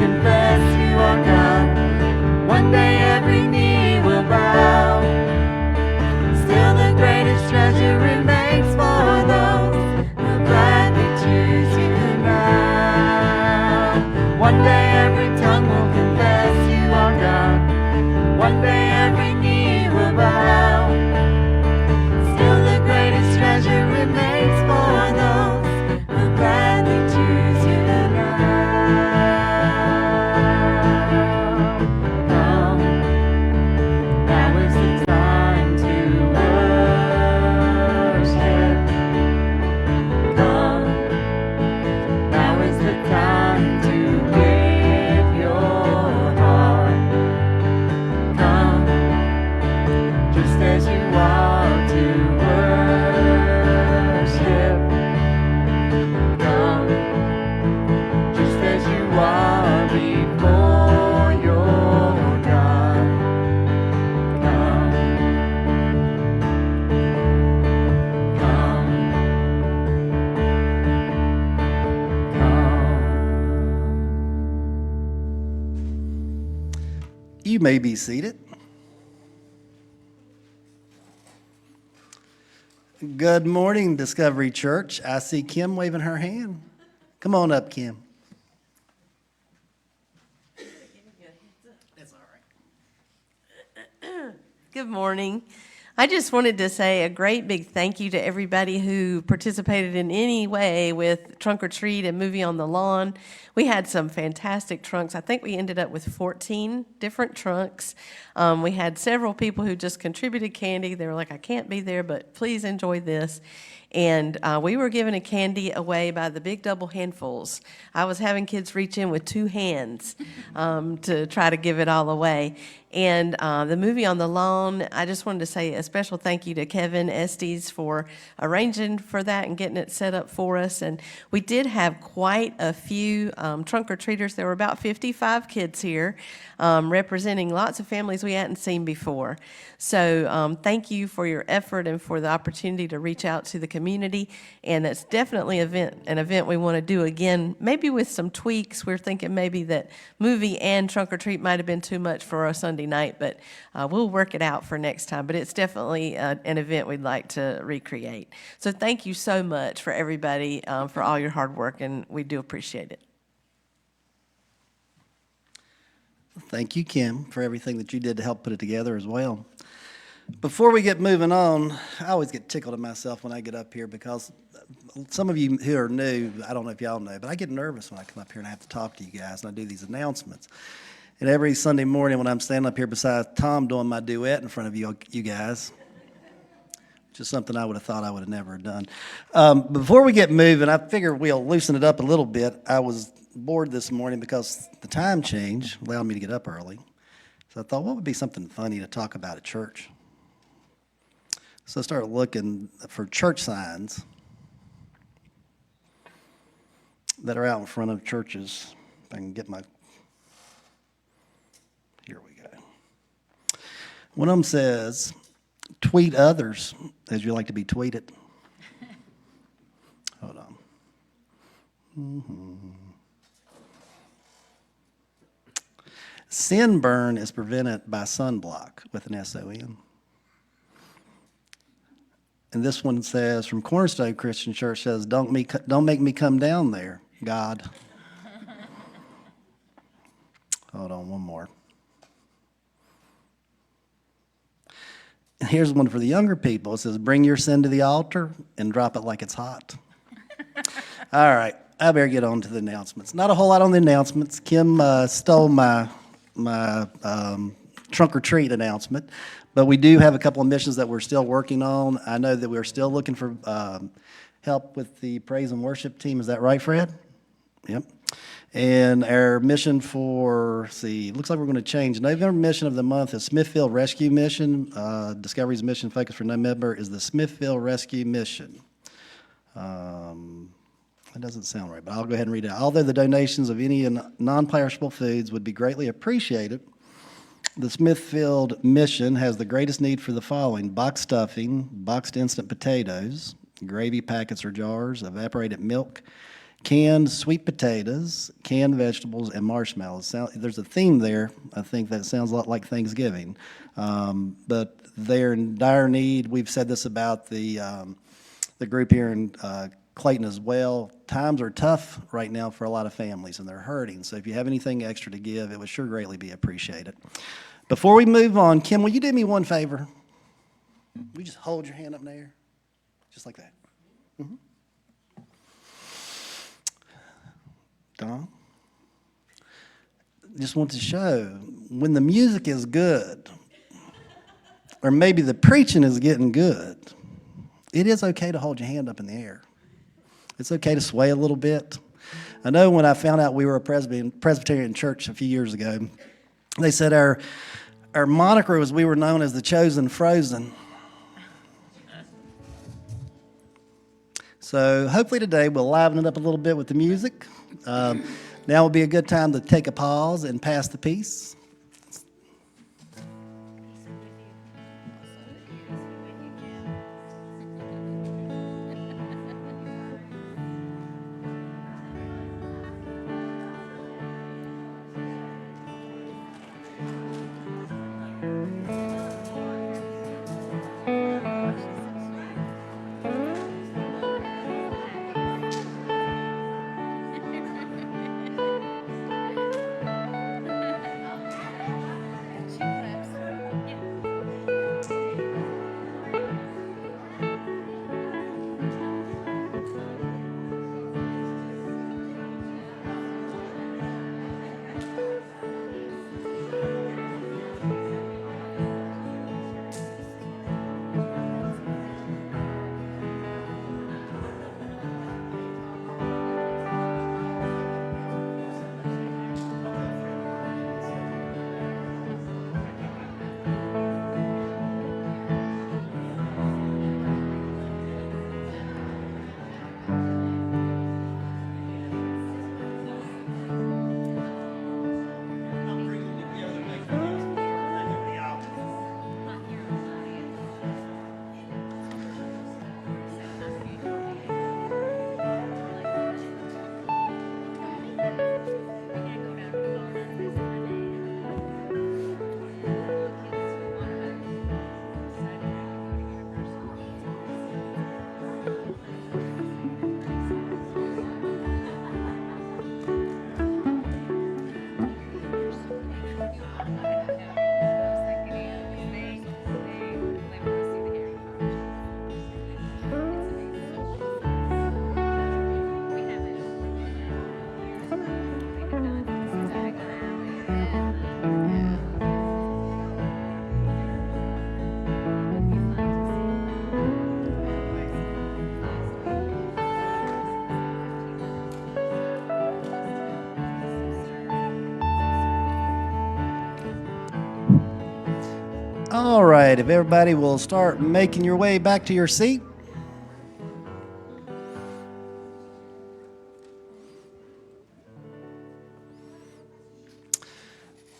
confess you are God. One day every knee will bow. Still the greatest treasure remains for those who gladly choose you now. One day every tongue will confess you are God. One day every knee will bow. Still the greatest treasure remains for those who gladly choose you now. Come, now is the time to worship. Come, now is the time to give your heart. Come, just as you are to worship. Come, just as you are before your God. Come, come, come. You may be seated. Good morning, Discovery Church. I see Kim waving her hand. Come on up, Kim. That's all right. Good morning. I just wanted to say a great big thank you to everybody who participated in any way with Trunk or Treat and Movie on the Lawn. We had some fantastic trunks. I think we ended up with 14 different trunks. We had several people who just contributed candy. They were like, I can't be there, but please enjoy this. And we were giving a candy away by the big double handfuls. I was having kids reach in with 2 hands to try to give it all away. And the Movie on the Lawn, I just wanted to say a special thank you to Kevin Estes for arranging for that and getting it set up for us. And we did have quite a few trunk or treaters. There were about 55 kids here representing lots of families we hadn't seen before. So thank you for your effort and for the opportunity to reach out to the community. And it's definitely an event we want to do again, maybe with some tweaks. We're thinking maybe that movie and trunk or treat might have been too much for a Sunday night, but we'll work it out for next time. But it's definitely an event we'd like to recreate. So thank you so much for everybody for all your hard work, and we do appreciate it. Thank you, Kim, for everything that you did to help put it together as well. Before we get moving on, I always get tickled at myself when I get up here because some of you who are new, I don't know if y'all know, but I get nervous when I come up here and I have to talk to you guys and I do these announcements. And every Sunday morning when I'm standing up here beside Tom doing my duet in front of you guys, which is something I would have thought I would have never done. Before we get moving, I figure we'll loosen it up a little bit. I was bored this morning because the time change allowed me to get up early. So I thought, what would be something funny to talk about at church? So I started looking for church signs that are out in front of churches. If I can get my... Here we go. One of them says, tweet others as you like to be tweeted. Hold on. Sin burn is prevented by sunblock with an S-O-N. And this one says, from Cornerstone Christian Church, says, don't make me come down there, God. Hold on, one more. And here's one for the younger people. It says, bring your sin to the altar and drop it like it's hot. All right, I better get on to the announcements. Not a whole lot on the announcements. Kim stole my trunk or treat announcement, but we do have a couple of missions that we're still working on. I know that we're still looking for help with the praise and worship team. Is that right, Fred? Yep. And our mission for, looks like we're going to change. November mission of the month is Smithfield Rescue Mission. Discovery's mission focus for November is the Smithfield Rescue Mission. That doesn't sound right, but I'll go ahead and read it out. Although the donations of any non-perishable foods would be greatly appreciated, the Smithfield mission has the greatest need for the following: box stuffing, boxed instant potatoes, gravy packets or jars, evaporated milk, canned sweet potatoes, canned vegetables, and marshmallows. There's a theme there. I think that sounds a lot like Thanksgiving. But they're in dire need. We've said this about the group here in Clayton as well. Times are tough right now for a lot of families, and they're hurting. So if you have anything extra to give, it would sure greatly be appreciated. Before we move on, Kim, will you do me one favor? Will you just hold your hand up in the air? Just like that. Don? Just want to show when the music is good, or maybe the preaching is getting good, it is okay to hold your hand up in the air. It's okay to sway a little bit. I know when I found out we were a Presbyterian church a few years ago, they said our moniker was we were known as the Chosen Frozen. So hopefully today we'll liven it up a little bit with the music. Now will be a good time to take a pause and pass the peace. All right, if everybody will start making your way back to your seat.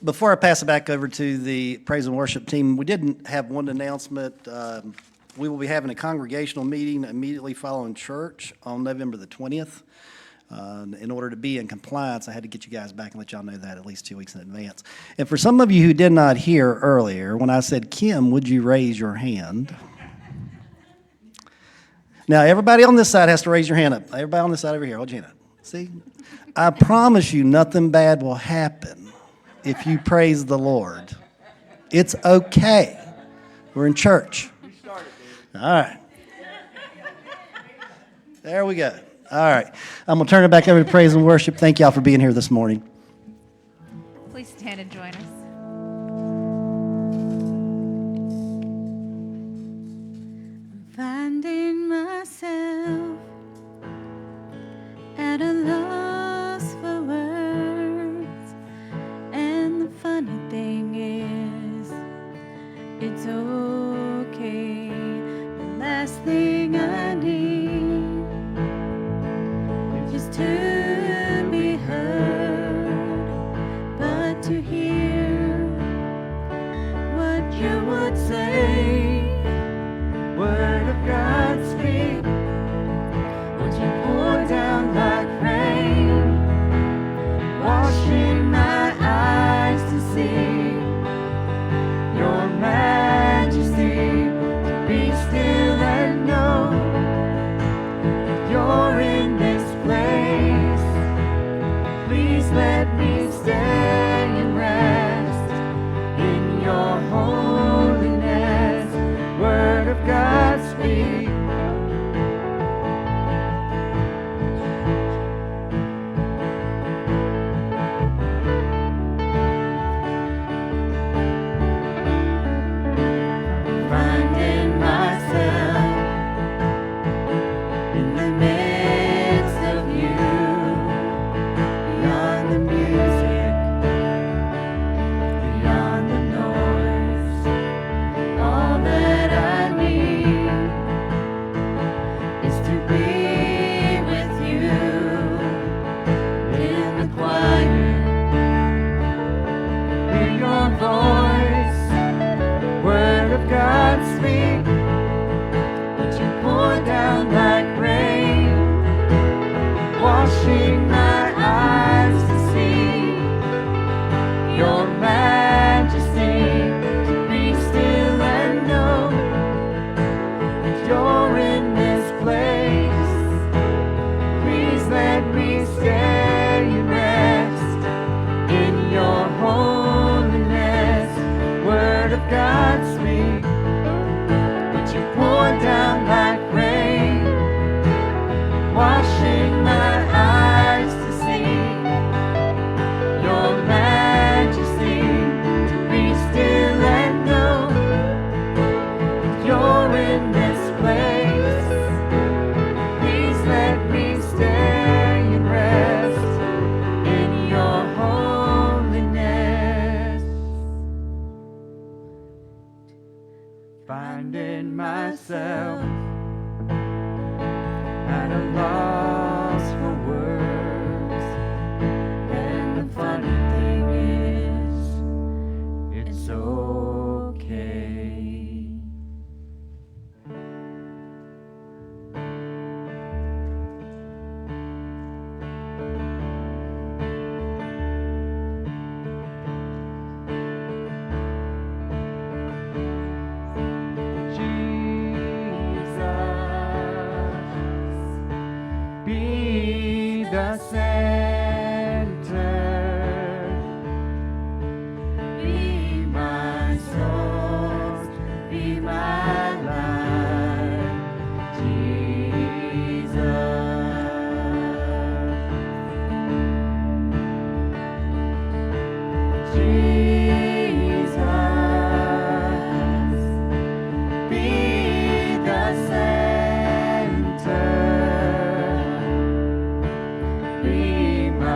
Before I pass it back over to the praise and worship team, we didn't have one announcement. We will be having a congregational meeting immediately following church on November the 20th. In order to be in compliance, I had to get you guys back and let y'all know that at least 2 weeks in advance. And for some of you who did not hear earlier, when I said, Kim, would you raise your hand? Now, everybody on this side has to raise your hand up. Everybody on this side over here, hold your hand up. See? I promise you nothing bad will happen if you praise the Lord. It's okay. We're in church. All right. There we go. All right. I'm going to turn it back over to praise and worship. Thank y'all for being here this morning. Please stand and join us. I'm finding myself at a loss for words, and the funny thing is, it's okay. The last thing I need is to be heard, but to hear lost for words. And the funny thing is, it's okay. Jesus, be the center, be my source, be my life, Jesus. Jesus, be the center, be my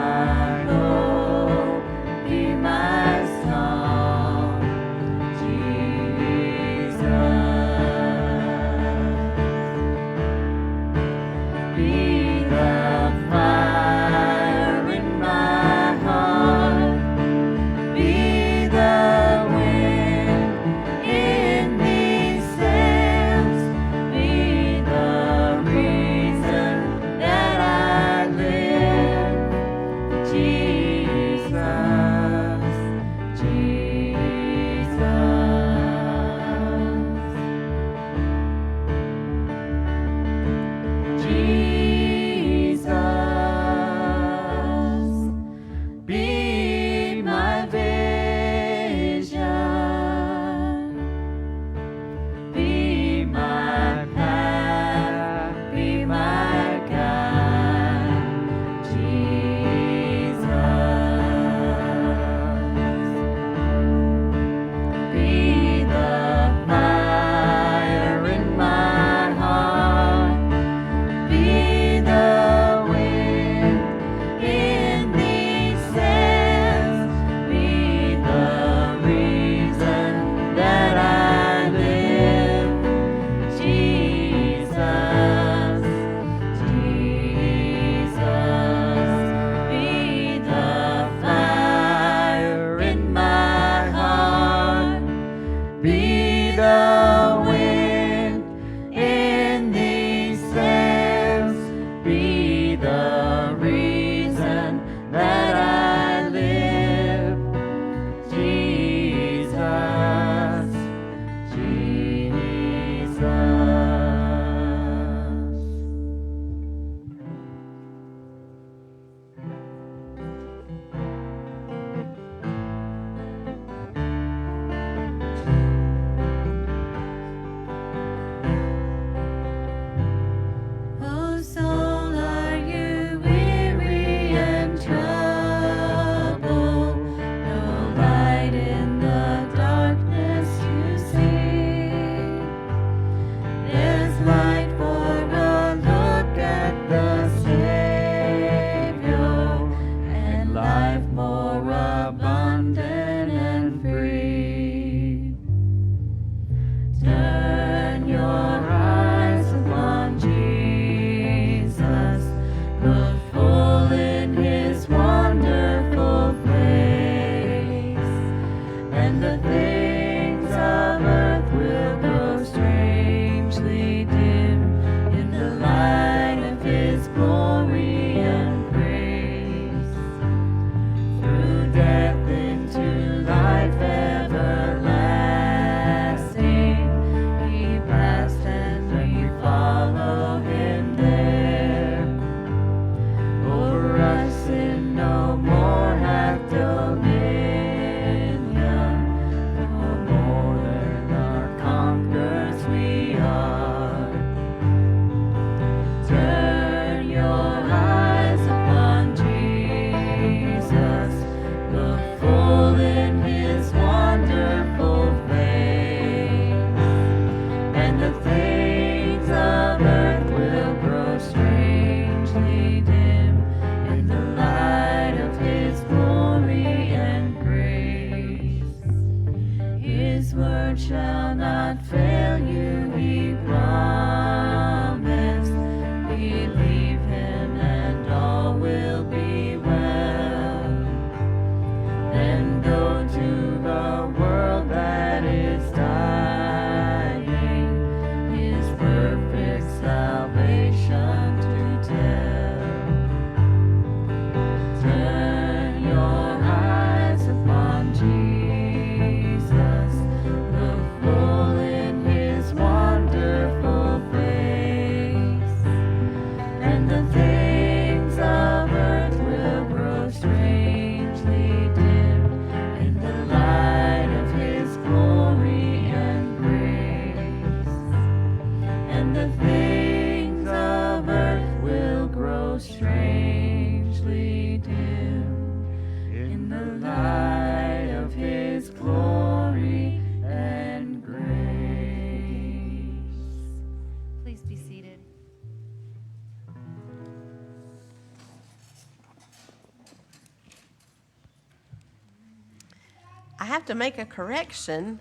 I have to make a correction.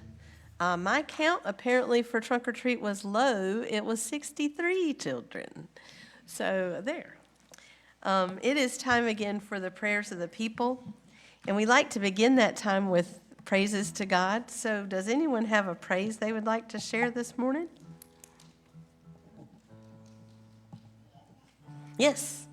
My count apparently for trunk or treat was low. It was 63 children. So there. It is time again for the prayers of the people. And we like to begin that time with praises to God. So does anyone have a praise they would like to share this morning? Yes.